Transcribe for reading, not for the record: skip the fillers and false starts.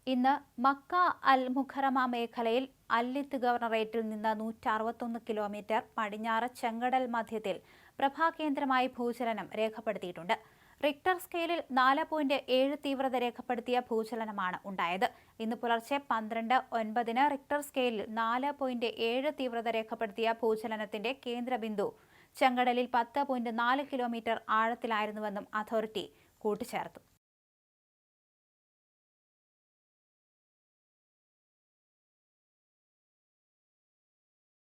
ഇന്ന് മക്ക അൽ മുഖറമ മേഖലയിൽ അല്ലിത്ത് ഗവർണറേറ്റിൽ നിന്ന് 161 കിലോമീറ്റർ പടിഞ്ഞാറ് ചെങ്കടൽ മധ്യത്തിൽ പ്രഭാകേന്ദ്രമായി ഭൂചലനം രേഖപ്പെടുത്തിയിട്ടുണ്ട്. റിക്ടർ സ്കെയിലിൽ 4.7 തീവ്രത രേഖപ്പെടുത്തിയ ഭൂചലനമാണ് ഉണ്ടായത്. ഇന്ന് പുലർച്ചെ 12:09 റിക്ടർ സ്കെയിലിൽ 4.7 തീവ്രത രേഖപ്പെടുത്തിയ ഭൂചലനത്തിന്റെ കേന്ദ്രബിന്ദു ചെങ്കടലിൽ 10.4 കിലോമീറ്റർ ആഴത്തിലായിരുന്നുവെന്നും അതോറിറ്റി കൂട്ടിച്ചേർത്തു.